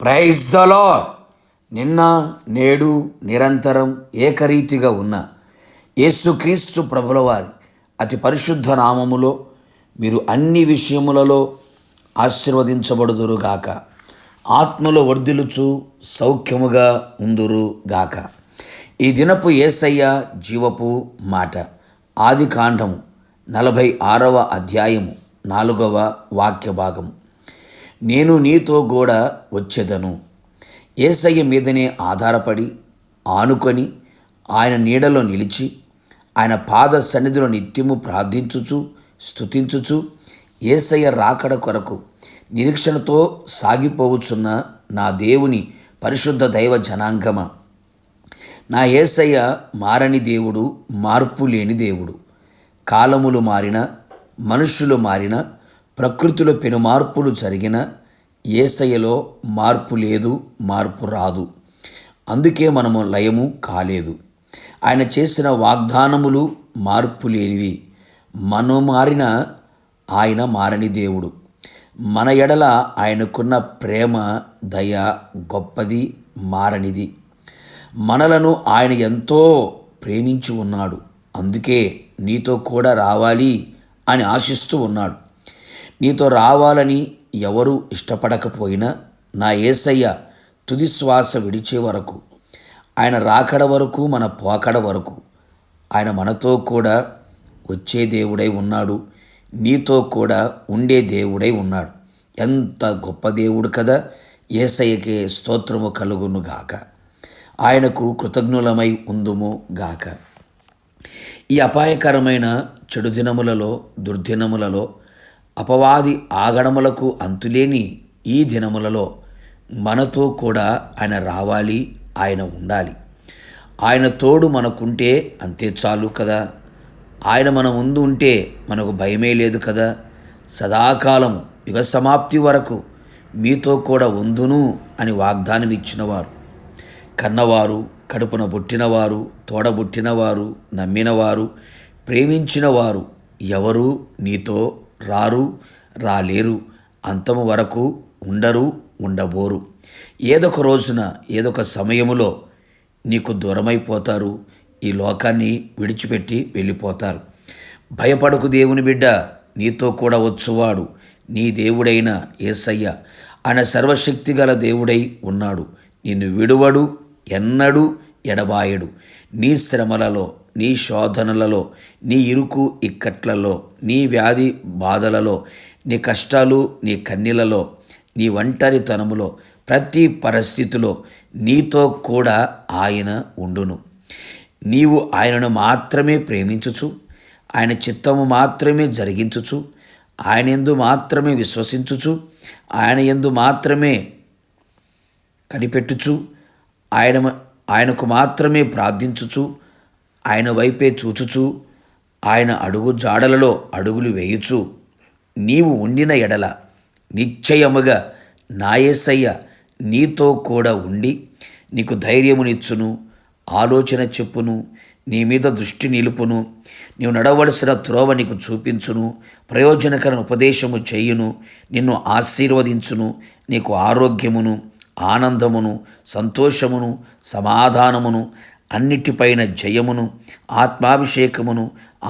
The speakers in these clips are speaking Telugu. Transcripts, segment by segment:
Praise the lord. నిన్న నేడు నిరంతరం ఏకరీతిగా ఉన్న యేసుక్రీస్తు ప్రభుల వారి అతి పరిశుద్ధ నామములో మీరు అన్ని విషయములలో ఆశీర్వదించబడుదురుగాక. ఆత్మలో వర్ధిల్లుచు సౌఖ్యముగా ఉందురుగాక. ఈ దినపు యేసయ్య జీవపు మాట ఆది కాండము 46వ అధ్యాయము 4వ వాక్య భాగము. నేను నీతో కూడా వచ్చేదను. యేసయ్య మీదనే ఆధారపడి ఆనుకొని ఆయన నీడలో నిలిచి ఆయన పాద సన్నిధిలో నిత్యము ప్రార్థించుచు స్తుతించుచు యేసయ్య రాకడ కొరకు నిరీక్షణతో సాగిపోవచ్చున్న నా దేవుని పరిశుద్ధ దైవ జనాంగమ, నా యేసయ్య మారని దేవుడు, మార్పు లేని దేవుడు. కాలములు మారిన, మనుష్యులు మారిన, ప్రకృతిలో పెను మార్పులు జరిగిన యేసయ్యలో మార్పు లేదు, మార్పు రాదు. అందుకే మనము లయము కాలేదు. ఆయన చేసిన వాగ్దానములు మార్పు లేనివి. మనం మారిన ఆయన మారని దేవుడు. మన ఎడల ఆయనకున్న ప్రేమ దయ గొప్పది, మారనిది. మనలను ఆయన ఎంతో ప్రేమించి ఉన్నాడు. అందుకే నీతో కూడా రావాలి అని ఆశిస్తూ ఉన్నాడు. నీతో రావాలని ఎవరు ఇష్టపడకపోయినా నా యేసయ్య తుది శ్వాస విడిచే వరకు, ఆయన రాకడ వరకు, మన పోకడ వరకు ఆయన మనతో కూడా వచ్చే దేవుడై ఉన్నాడు. నీతో కూడా ఉండే దేవుడై ఉన్నాడు. ఎంత గొప్ప దేవుడు కదా! యేసయ్యకే స్తోత్రము కలుగును గాక. ఆయనకు కృతజ్ఞులమై ఉందుము గాక. ఈ అపాయకరమైన చెడు దినములలో, దుర్దినములలో, అపవాది ఆగడములకు అంతులేని ఈ దినములలో మనతో కూడా ఆయన రావాలి, ఆయన ఉండాలి. ఆయన తోడు మనకుంటే అంతే చాలు కదా. ఆయన మన ముందు ఉంటే మనకు భయమే లేదు కదా. సదాకాలం యుగ సమాప్తి వరకు మీతో కూడా ఉందును అని వాగ్దానం ఇచ్చినవారు, కన్నవారు, కడుపున పుట్టినవారు, తోడబుట్టినవారు, నమ్మినవారు, ప్రేమించినవారు ఎవరు నీతో రాలేరు. అంతము వరకు ఉండరు, ఉండబోరు. ఏదొక రోజున, ఏదొక సమయములో నీకు దూరమైపోతారు. ఈ లోకాన్ని విడిచిపెట్టి వెళ్ళిపోతారు. భయపడకు దేవుని బిడ్డ, నీతో కూడా వచ్చువాడు నీ దేవుడైన యేసయ్య. ఆయన సర్వశక్తి గల దేవుడై ఉన్నాడు. నిన్ను విడువడు, ఎన్నడూ ఎడబాయడు. నీ శ్రమలలో, నీ శోధనలలో, నీ ఇరుకు ఇక్కట్లలో, నీ వ్యాధి బాధలలో, నీ కష్టాలు, నీ కన్నీలలో, నీ ఒంటరితనములో, ప్రతి పరిస్థితిలో నీతో కూడా ఆయన ఉండును. నీవు ఆయనను మాత్రమే ప్రేమించుచు, ఆయన చిత్తము మాత్రమే జరిగించుచు, ఆయన యందు మాత్రమే విశ్వసించుచు, ఆయన యందు మాత్రమే కనిపెట్టుచు, ఆయనకు మాత్రమే ప్రార్థించుచు, ఆయన వైపే చూచుచు, ఆయన అడుగు జాడలలో అడుగులు వేయుచు నీవు ఉండిన ఎడల నిశ్చయముగా నా యేసయ్య నీతో కూడా ఉండి నీకు ధైర్యమునిచ్చును, ఆలోచన చెప్పును, నీ మీద దృష్టి నిలుపును, నీవు నడవలసిన త్రోవ నీకు చూపించును, ప్రయోజనకర ఉపదేశము చేయును, నిన్ను ఆశీర్వదించును, నీకు ఆరోగ్యమును, ఆనందమును, సంతోషమును, సమాధానమును, అన్నిటిపైన జయమును, ఆత్మాభిషేకమును,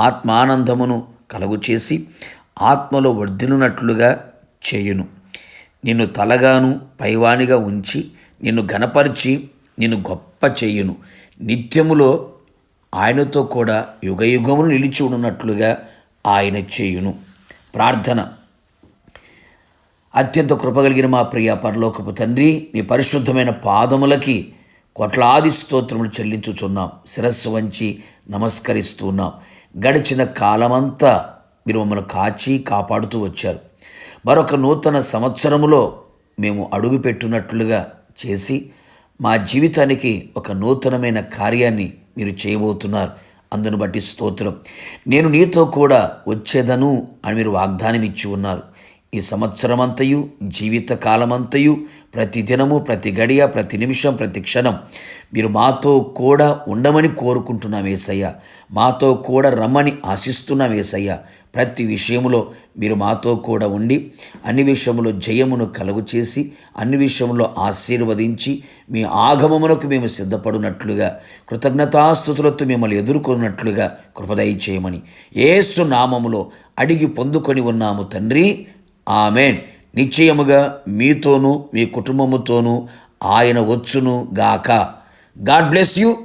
ఆత్మానందమును కలుగు చేసి ఆత్మలో వర్ధిల్లునట్లుగా చేయును. నిన్ను తలగాను పైవానిగా ఉంచి నిన్ను ఘనపరిచి నిన్ను గొప్ప చేయును. నిత్యములో ఆయనతో కూడా యుగయుగములు నిలిచి ఉన్నట్లుగా ఆయన చేయును. ప్రార్థన. అత్యంత కృపగలిగిన మా ప్రియ పరలోకపు తండ్రి, నీ పరిశుద్ధమైన పాదములకి కోట్లాది స్తోత్రములు చెల్లించుచున్నాం. శిరస్సు వంచి నమస్కరిస్తున్నాం. గడిచిన కాలమంతా మీరు మమ్మల్ని కాచి కాపాడుతూ వచ్చారు. మరొక నూతన సంవత్సరములో మేము అడుగుపెట్టున్నట్లుగా చేసి మా జీవితానికి ఒక నూతనమైన కార్యాన్ని మీరు చేయబోతున్నారు. అందును బట్టి స్తోత్రం. నేను నీతో కూడా వచ్చేదను అని మీరు వాగ్దానం ఇచ్చి ఉన్నారు. ఈ సంవత్సరమంతయు జీవితకాలమంతయు ప్రతి దినము ప్రతి గడియ ప్రతి నిమిషం ప్రతి క్షణం మీరు మాతో కూడా ఉండమని కోరుకుంటున్నాం యేసయ్య. మాతో కూడా రమ్మని ఆశిస్తున్నాం యేసయ్య. ప్రతి విషయంలో మీరు మాతో కూడా ఉండి అన్ని విషయంలో జయమును కలుగు చేసి అన్ని విషయంలో ఆశీర్వదించి మీ ఆగమమునకు మేము సిద్ధపడినట్లుగా కృతజ్ఞతాస్తుతులతో మిమ్మల్ని ఎదుర్కొన్నట్లుగా కృపదయ చేయమని యేసు నామములో అడిగి పొందుకొని ఉన్నాము తండ్రి. ఆమెన్. నిశ్చయముగా మీతోనూ మీ కుటుంబముతోనూ ఆయన వచ్చును గాక. God bless you.